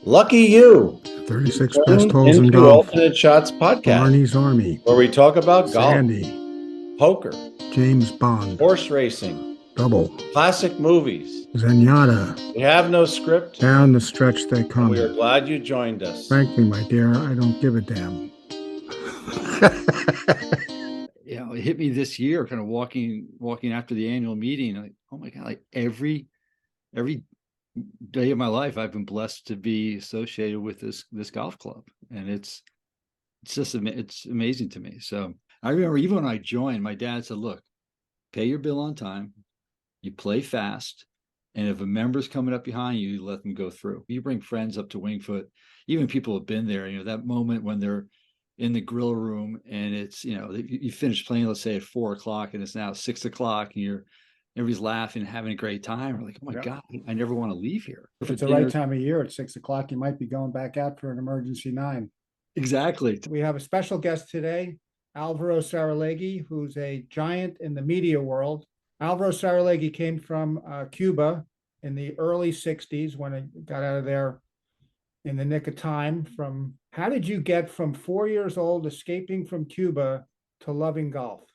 Lucky you. 36 best holes in Into golf. Alternate Shots podcast, Barney's Army. where we talk about Sandy. golf, poker, James Bond. horse racing, Double. classic movies. Zenyatta. We have no script. Down the stretch they come. We are glad you joined us. Frankly, my dear, I don't give a damn. It hit me this year, kind of walking after the annual meeting. Like, oh my God, like every day of my life, I've been blessed to be associated with this golf club. And it's amazing to me. So I remember even when I joined, my dad said, look, pay your bill on time, you play fast, and if a member's coming up behind you, let them go through. You bring friends up to Winged Foot, even people who have been there, that moment when they're in the grill room and it's, you finish playing, let's say at 4:00 and it's now 6:00 and everybody's laughing, having a great time. We're like, oh my God, I never want to leave here. If it's the right time of year at 6:00, you might be going back out for an emergency 9. Exactly. We have a special guest today, Alvaro Saralegui, who's a giant in the media world. Alvaro Saralegui came from Cuba in the early 60s when it got out of there in the nick of time. How did you get from 4 years old, escaping from Cuba, to loving golf?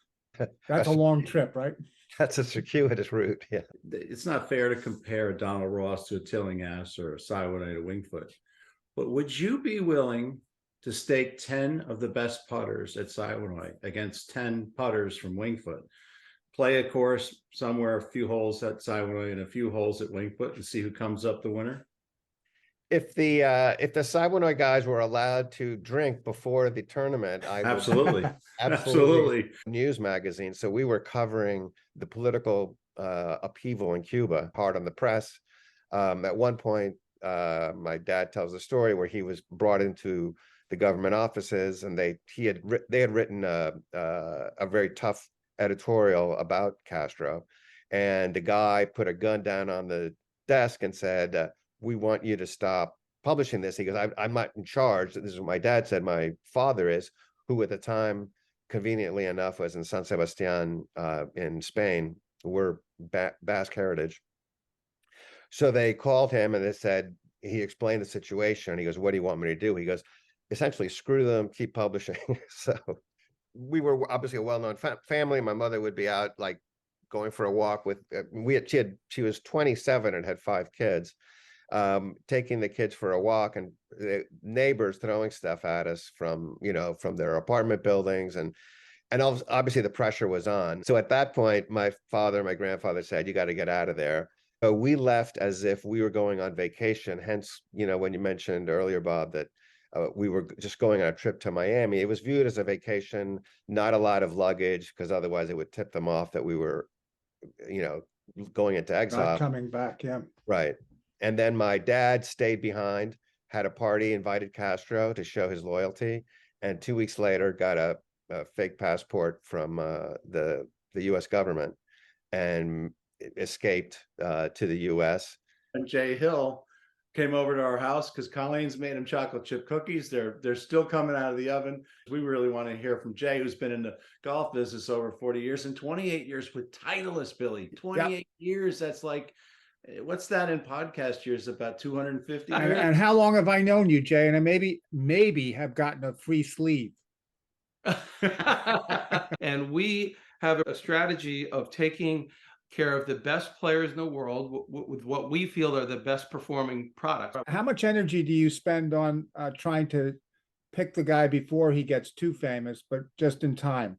That's a long trip, right? That's a circuitous route, yeah. It's not fair to compare Donald Ross to a Tillinghast or a Siway to Winged Foot, but would you be willing to stake 10 of the best putters at Siway against 10 putters from Winged Foot? Play a course somewhere, a few holes at Siway and a few holes at Winged Foot, and see who comes up the winner? If the Siway guys were allowed to drink before the tournament, I Absolutely. would Absolutely. News magazine. So we were covering the political upheaval in Cuba, hard on the press. At one point, my dad tells a story where he was brought into the government offices, and they had written a very tough editorial about Castro, and the guy put a gun down on the desk and said, we want you to stop publishing this. He goes, I'm not in charge. This is what my dad said. My father is, who at the time, conveniently enough, was in San Sebastian in Spain. We're Basque heritage. So they called him and they said, he explained the situation. He goes, what do you want me to do? He goes, essentially, screw them, keep publishing. So we were obviously a well-known family. My mother would be out like going for a walk with, she was 27 and had 5 kids. Taking the kids for a walk, and the neighbors throwing stuff at us from their apartment buildings, and obviously the pressure was on. So at that point, my grandfather said, you got to get out of there. So we left as if we were going on vacation. Hence, when you mentioned earlier, Bob, that we were just going on a trip to Miami, it was viewed as a vacation, not a lot of luggage, because otherwise it would tip them off that we were, going into exile. Not coming back, yeah. Right. And then my dad stayed behind, had a party, invited Castro to show his loyalty, and 2 weeks later got a fake passport from the U.S. government and escaped to the U.S. And Jay Hill came over to our house because Colleen's made him chocolate chip cookies. They're still coming out of the oven. We really want to hear from Jay, who's been in the golf business over 40 years and 28 years with Titleist, Billy. 28 years. That's like, what's that in podcast years? About 250 years? And how long have I known you, Jay? And I maybe have gotten a free sleeve. And we have a strategy of taking care of the best players in the world with what we feel are the best performing products. How much energy do you spend on trying to pick the guy before he gets too famous, but just in time?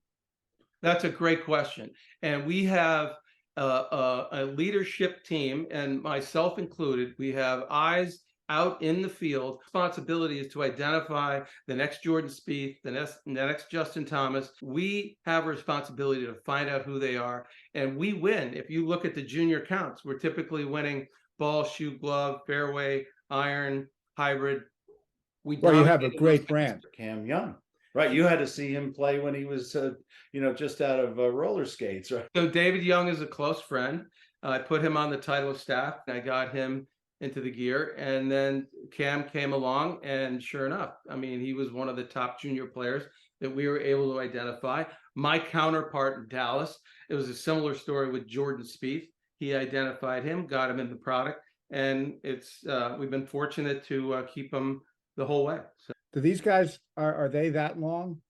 That's a great question. And we have a leadership team, and myself included. We have eyes out in the field. Responsibility is to identify the next Jordan Spieth, the next Justin Thomas. We have a responsibility to find out who they are, and we win. If you look at the junior counts, we're typically winning ball, shoe, glove, fairway, iron, hybrid. Well, you have a great brand. Cam Young. Right, you had to see him play when he was, just out of roller skates, right? So David Young is a close friend. I put him on the Titleist staff. I got him into the gear, and then Cam came along, and sure enough, he was one of the top junior players that we were able to identify. My counterpart in Dallas, it was a similar story with Jordan Spieth. He identified him, got him in the product, and it's we've been fortunate to keep them the whole way. So Do these guys, are they that long?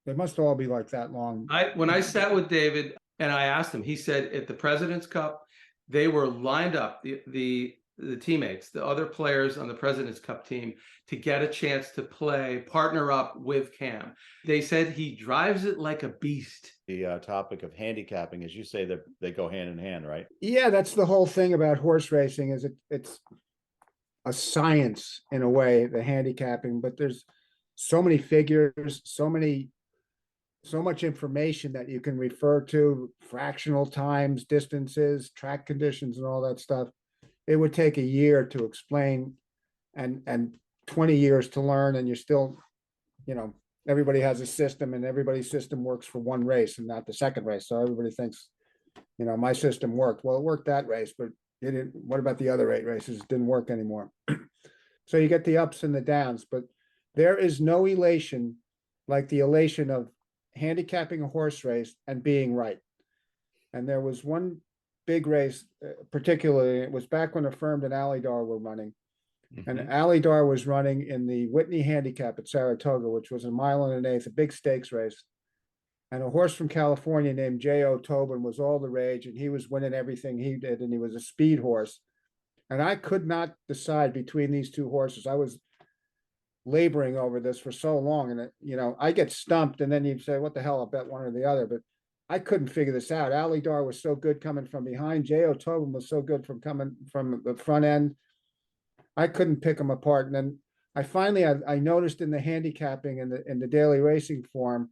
They must all be like that long. when I sat with David and I asked him, he said at the President's Cup, they were lined up, the teammates, the other players on the President's Cup team, to get a chance to play, partner up with Cam. They said he drives it like a beast. The topic of handicapping, as you say, that they go hand in hand, right? Yeah, that's the whole thing about horse racing, is it's a science in a way, the handicapping, but there's so many figures, so much information that you can refer to, fractional times, distances, track conditions, and all that stuff. It would take a year to explain and 20 years to learn, and you're still, everybody has a system, and everybody's system works for one race and not the second race. So everybody thinks, my system worked. Well, it worked that race, but it didn't. What about the other 8 races? It didn't work anymore. So you get the ups and the downs, but there is no elation like the elation of handicapping a horse race and being right. And there was one big race, particularly, it was back when Affirmed and Alydar were running. And Alydar was running in the Whitney Handicap at Saratoga, which was 1 1/8 miles, a big stakes race. And a horse from California named J.O. Tobin was all the rage, and he was winning everything he did, and he was a speed horse. And I could not decide between these two horses. I was laboring over this for so long, and I get stumped, and then you'd say, what the hell, I'll bet one or the other. But I couldn't figure this out. Alydar was so good coming from behind. J.O. Tobin was so good from coming from the front end. I couldn't pick them apart. And then I noticed in the handicapping in the daily racing form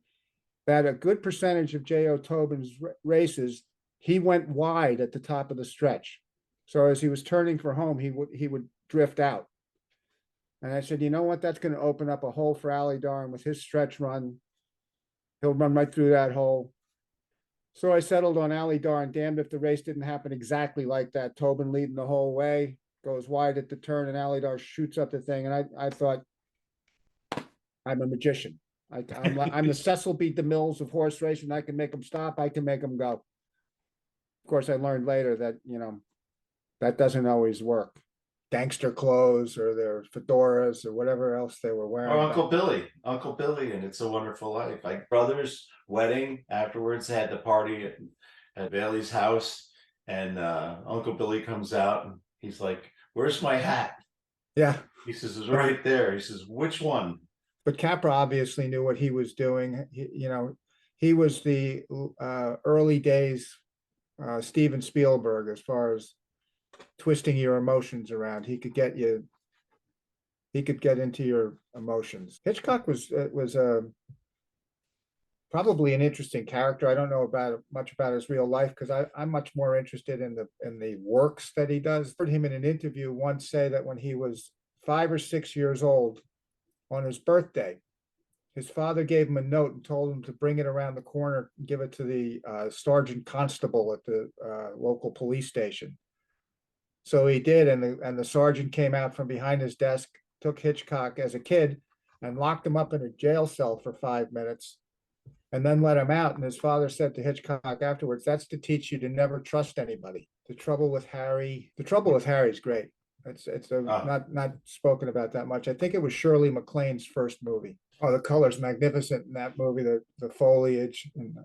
that a good percentage of J.O. Tobin's races, he went wide at the top of the stretch. So as he was turning for home, he would drift out. And I said, you know what? That's going to open up a hole for Alydar, and with his stretch run, he'll run right through that hole. So I settled on Alydar, and damned if the race didn't happen exactly like that. Tobin leading the whole way, goes wide at the turn, and Alydar shoots up the thing. And I thought, I'm a magician. I'm the Cecil B. DeMille's of horse racing. I can make them stop. I can make them go. Of course, I learned later that, that doesn't always work. Gangster clothes or their fedoras or whatever else they were wearing. Or Uncle Billy, and It's a Wonderful Life. Like brother's wedding afterwards, had the party at Bailey's house, and Uncle Billy comes out and he's like, "Where's my hat?" Yeah. He says, "It's right there." He says, "Which one?" But Capra obviously knew what he was doing. He was the early days Steven Spielberg as far as twisting your emotions around. He could get into your emotions. Hitchcock was probably an interesting character. I don't know much about his real life, because I'm much more interested in the works that he does. I heard him in an interview once say that when he was 5 or 6 years old, on his birthday, his father gave him a note and told him to bring it around the corner and give it to the sergeant constable at the local police station. So he did, and the sergeant came out from behind his desk, took Hitchcock as a kid, and locked him up in a jail cell for 5 minutes, and then let him out. And his father said to Hitchcock afterwards, "That's to teach you to never trust anybody." The Trouble with Harry is great. It's not spoken about that much. I think it was Shirley MacLaine's first movie. Oh, the color's magnificent in that movie. The foliage, and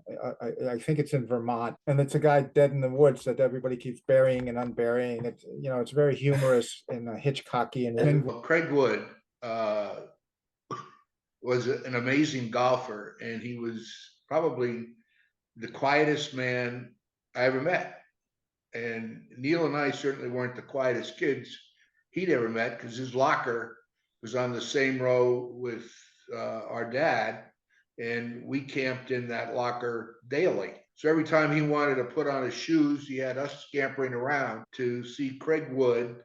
I think it's in Vermont, and it's a guy dead in the woods that everybody keeps burying and unburying. It's very humorous and Hitchcockian. Well, Craig Wood was an amazing golfer, and he was probably the quietest man I ever met. And Neil and I certainly weren't the quietest kids he'd ever met, because his locker was on the same row with our dad, and we camped in that locker daily. So every time he wanted to put on his shoes, he had us scampering around to see Craig Wood,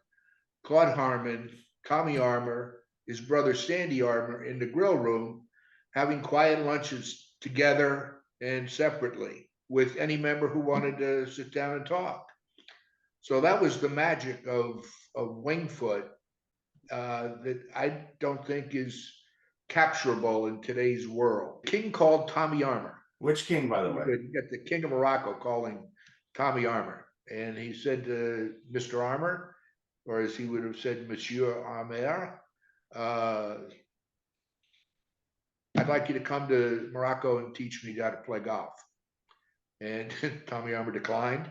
Claude Harmon, Tommy Armour, his brother Sandy Armour in the grill room, having quiet lunches together and separately with any member who wanted to sit down and talk. So that was the magic of Winged Foot that I don't think is capturable in today's world. King called Tommy Armour. Which king, by the way? You get the King of Morocco calling Tommy Armour. And he said to Mr. Armour, or as he would have said, Monsieur Amer, I'd like you to come to Morocco and teach me how to play golf. And Tommy Armour declined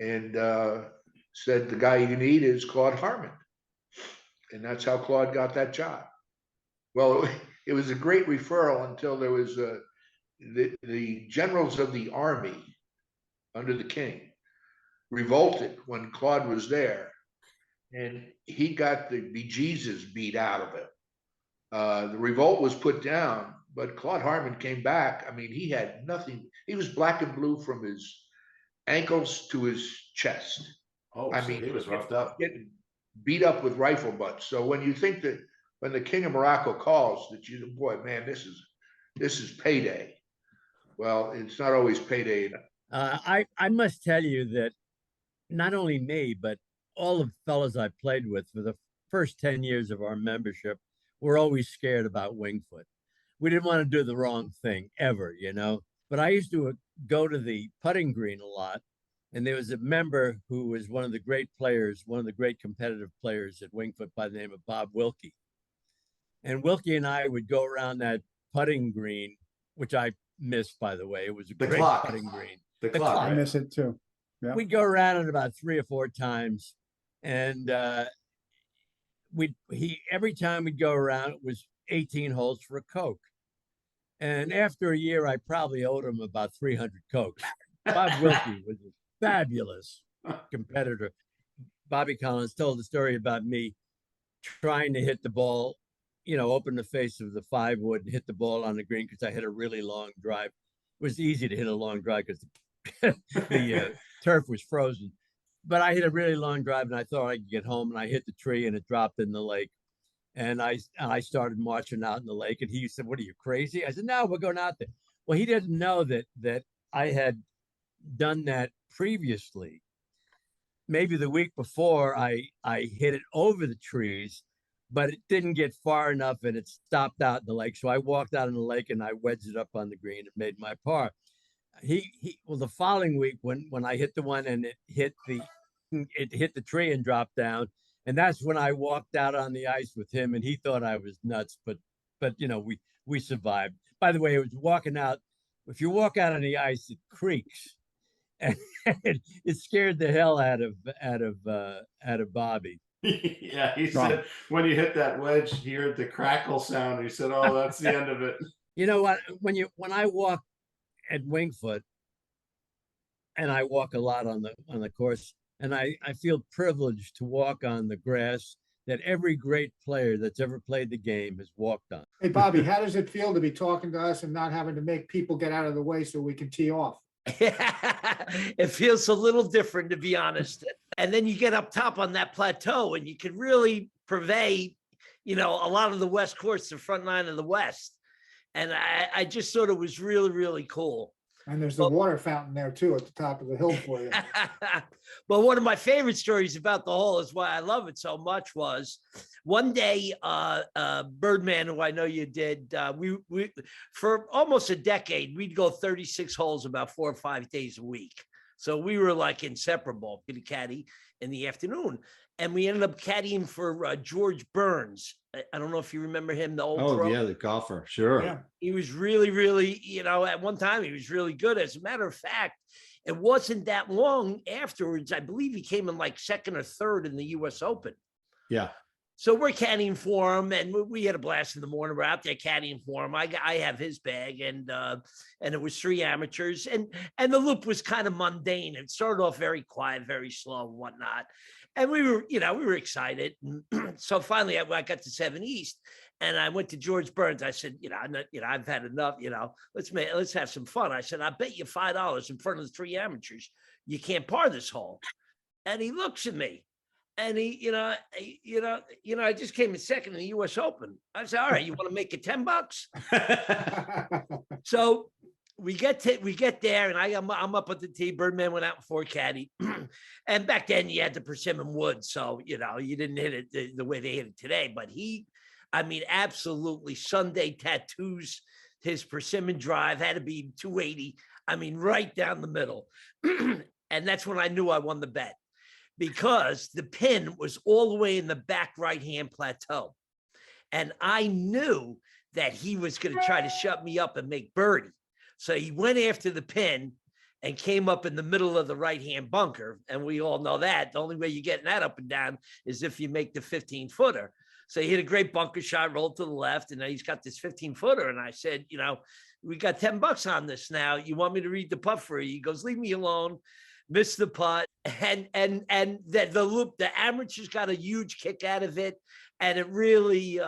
and said, the guy you need is Claude Harmon. And that's how Claude got that job. Well, it was a great referral until there was the generals of the army under the king revolted when Claude was there, and he got the bejesus beat out of him. The revolt was put down, but Claude Harmon came back. I mean, he had nothing. He was black and blue from his ankles to his chest. Oh, I so mean, he was roughed up. getting beat up with rifle butts. So when you think that when the king of Morocco calls, that you, boy, man, this is payday. Well, it's not always payday. I must tell you that not only me, but all the fellows I played with for the first 10 years of our membership were always scared about Winged Foot. We didn't want to do the wrong thing ever, you know. But I used to go to the putting green a lot. And there was a member who was one of the great players, one of the great competitive players at Winged Foot by the name of Bob Wilkie. And Wilkie and I would go around that putting green, which I missed, by the way. It was a great putting green. The clock. I miss it too. Yeah. We'd go around it about 3 or 4 times. And every time we'd go around, it was 18 holes for a Coke. And after a year, I probably owed him about 300 Cokes. Bob Wilkie was a fabulous competitor. Bobby Collins told the story about me trying to hit the ball, you know, open the face of the 5-wood and hit the ball on the green because I hit a really long drive. It was easy to hit a long drive because the turf was frozen. But I hit a really long drive and I thought I could get home, and I hit the tree and it dropped in the lake. And I started marching out in the lake, and he said, "What are you, crazy?" I said, "No, we're going out there." Well, he didn't know that I had done that previously. Maybe the week before, I hit it over the trees, but it didn't get far enough and it stopped out in the lake. So I walked out in the lake and I wedged it up on the green and made my par. Well, the following week when I hit the one and it hit the tree and dropped down, and that's when I walked out on the ice with him, and he thought I was nuts, but you know, we survived. By the way, it was walking out. If you walk out on the ice, it creaks, and it scared the hell out of Bobby. Yeah, he said when you hit that wedge, he heard the crackle sound. He said, "Oh, that's the end of it." You know what? When I walk at Winged Foot, and I walk a lot on the course, and I feel privileged to walk on the grass that every great player that's ever played the game has walked on. Hey, Bobby, how does it feel to be talking to us and not having to make people get out of the way so we can tee off? It feels a little different, to be honest. And then you get up top on that plateau and you can really purvey, you know, a lot of the West course, the front line of the West. And I just thought it was really, really cool. And there's the water fountain there too at the top of the hill for you. But one of my favorite stories about the hole is why I love it so much was one day, Birdman, who I know you did, we for almost a decade, we'd go 36 holes about 4 or 5 days a week. So we were like inseparable, to caddy in the afternoon. And we ended up caddying for George Burns. I don't know if you remember him, the old pro. Yeah, the golfer. Sure. Yeah. He was really, really, you know, at one time he was really good. As a matter of fact, it wasn't that long afterwards. I believe he came in like 2nd or 3rd in the US Open. Yeah. So we're caddying for him, and we had a blast in the morning. We're out there caddying for him. I have his bag, and it was 3 amateurs, and the loop was kind of mundane. It started off very quiet, very slow, and whatnot. And we were excited. So finally, I got to 7 East, and I went to George Burns. I said, I've had enough. Let's have some fun. I said, I bet you $5 in front of the 3 amateurs you can't par this hole. And he looks at me. And he, I just came in 2nd in the US Open. I said, all right, you want to make it $10? So we get there, and I'm up at the tee. Birdman went out before caddy. And back then you had the persimmon wood. So, you didn't hit it the way they hit it today. But absolutely Sunday tattoos. His persimmon drive had to be 280. Right down the middle. And that's when I knew I won the bet. because the pin was all the way in the back right-hand plateau. And I knew that he was going to try to shut me up and make birdie. So he went after the pin and came up in the middle of the right-hand bunker. And we all know that the only way you're getting that up and down is if you make the 15-footer. So he hit a great bunker shot, rolled to the left, and then he's got this 15-footer. And I said, you know, we got $10 on this now. You want me to read the putt for you? He goes, leave me alone. Missed the putt. And the amateurs got a huge kick out of it. And it really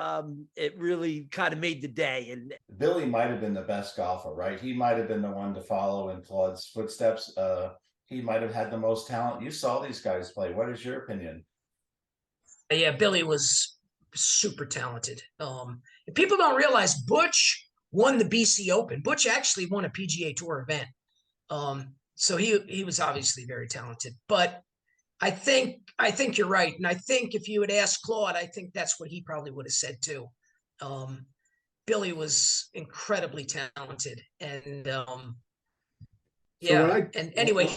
kind of made the day. And Billy might have been the best golfer, right? He might have been the one to follow in Claude's footsteps. He might have had the most talent. You saw these guys play. What is your opinion? Yeah, Billy was super talented. People don't realize Butch won the BC Open. Butch actually won a PGA Tour event. So he was obviously very talented. But I think you're right. And I think if you had asked Claude, I think that's what he probably would have said too. Billy was incredibly talented. And anyway.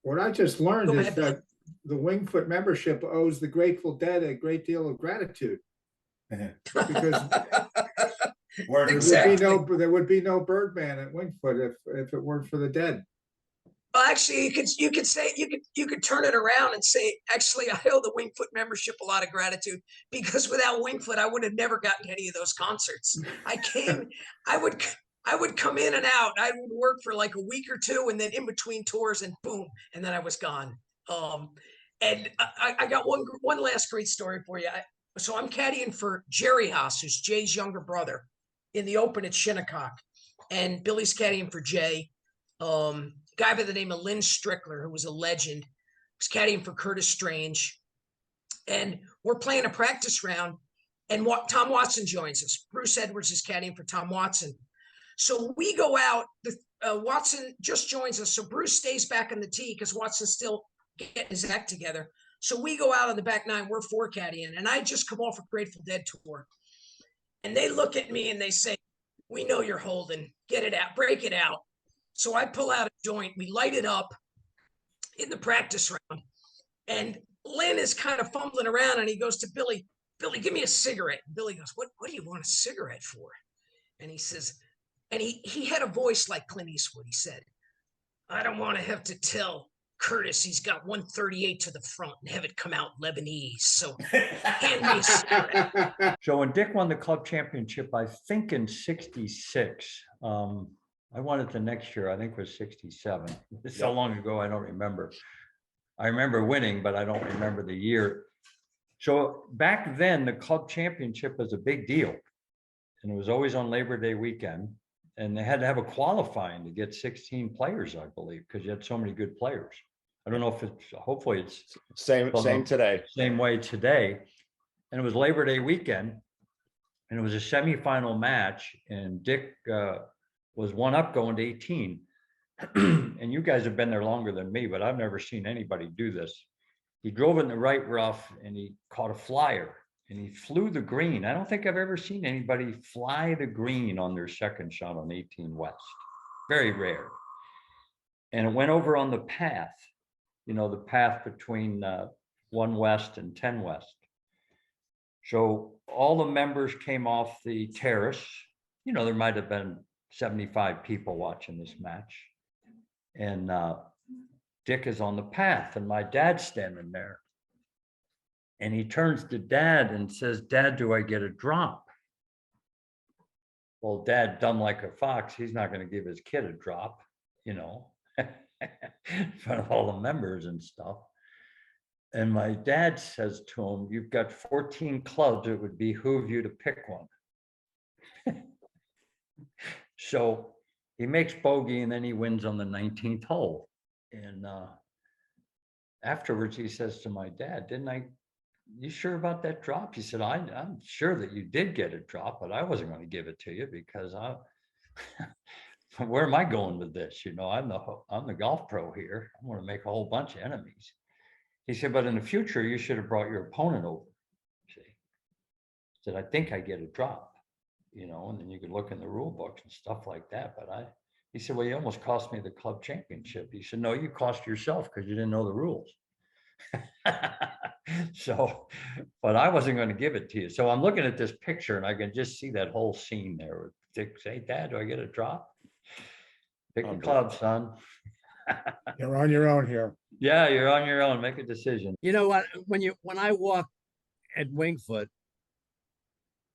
What I just learned Go is ahead, that the Winged Foot membership owes the Grateful Dead a great deal of gratitude. Because there would be no Birdman at Winged Foot if it weren't for the dead. Well, actually, you could say you could turn it around and say, actually, I owe the Winged Foot membership a lot of gratitude, because without Winged Foot, I would have never gotten to any of those concerts. I would come in and out. I would work for like a week or two, and then in between tours, and boom, and then I was gone. And I got one last great story for you. So I'm caddying for Jerry Haas, who's Jay's younger brother, in the Open at Shinnecock, and Billy's caddying for Jay. Guy by the name of Lynn Strickler, who was a legend, was caddying for Curtis Strange, and we're playing a practice round, and Tom Watson joins us. Bruce Edwards is caddying for Tom Watson. So we go out, Watson just joins us. So Bruce stays back on the tee because Watson's still getting his act together. So we go out on the back nine, we're four caddying, and I just come off a Grateful Dead tour. And they look at me and they say, we know you're holding, get it out, break it out. So I pull out a joint, we light it up in the practice round. And Lynn is kind of fumbling around, and he goes to Billy, give me a cigarette. And Billy goes, what do you want a cigarette for? And he says, and he had a voice like Clint Eastwood. He said, I don't want to have to tell Curtis he's got 138 to the front and have it come out Lebanese. So hand me a cigarette. So when Dick won the club championship, I think in '66, I won it the next year, I think it was '67. It's so long ago, I don't remember. I remember winning, but I don't remember the year. So back then, the club championship was a big deal. And it was always on Labor Day weekend. And they had to have a qualifying to get 16 players, I believe, because you had so many good players. I don't know if it's, hopefully it's Same today. Same way today. And it was Labor Day weekend. And it was a semifinal match. And Dick was one up going to 18. And you guys have been there longer than me, but I've never seen anybody do this. He drove in the right rough and he caught a flyer and he flew the green. I don't think I've ever seen anybody fly the green on their second shot on 18 West. Very rare. And it went over on the path, you know, the path between 1 West and 10 West. So all the members came off the terrace. You know, there might have been 75 people watching this match. And Dick is on the path and my dad's standing there. And he turns to Dad and says, Dad, do I get a drop? Well, Dad, dumb like a fox, he's not going to give his kid a drop, you know, in front of all the members and stuff. And my dad says to him, you've got 14 clubs, it would behoove you to pick one. So he makes bogey and then he wins on the 19th hole. And afterwards he says to my dad, you sure about that drop? He said, I'm sure that you did get a drop, but I wasn't going to give it to you because where am I going with this? You know, I'm the golf pro here. I'm going to make a whole bunch of enemies. He said, but in the future, you should have brought your opponent over. See, he said, I think I get a drop, you know, and then you could look in the rule books and stuff like that. But he said, well, you almost cost me the club championship. He said, no, you cost yourself because you didn't know the rules. So, but I wasn't going to give it to you. So I'm looking at this picture and I can just see that whole scene there. With Dick say, "Dad, do I get a drop? Pick your club, son." You're on your own here. Yeah, you're on your own. Make a decision. You know what? When I walk at Winged Foot,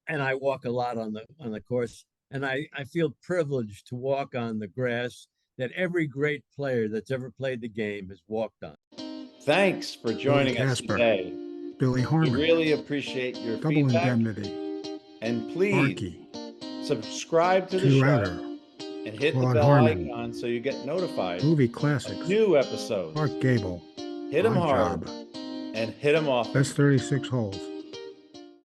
and I walk a lot on the course, and I feel privileged to walk on the grass that every great player that's ever played the game has walked on. Thanks for joining us Casper, today. Billy We Harmon, really appreciate your Double feedback. Indemnity, And please Markey, subscribe to the Two show Router, and hit the Claude bell Harmon, icon so you get notified Movie of Classics, new episodes. Mark Gable, Hit 'em Odd hard Job, and hit 'em off. Best 36 Holes.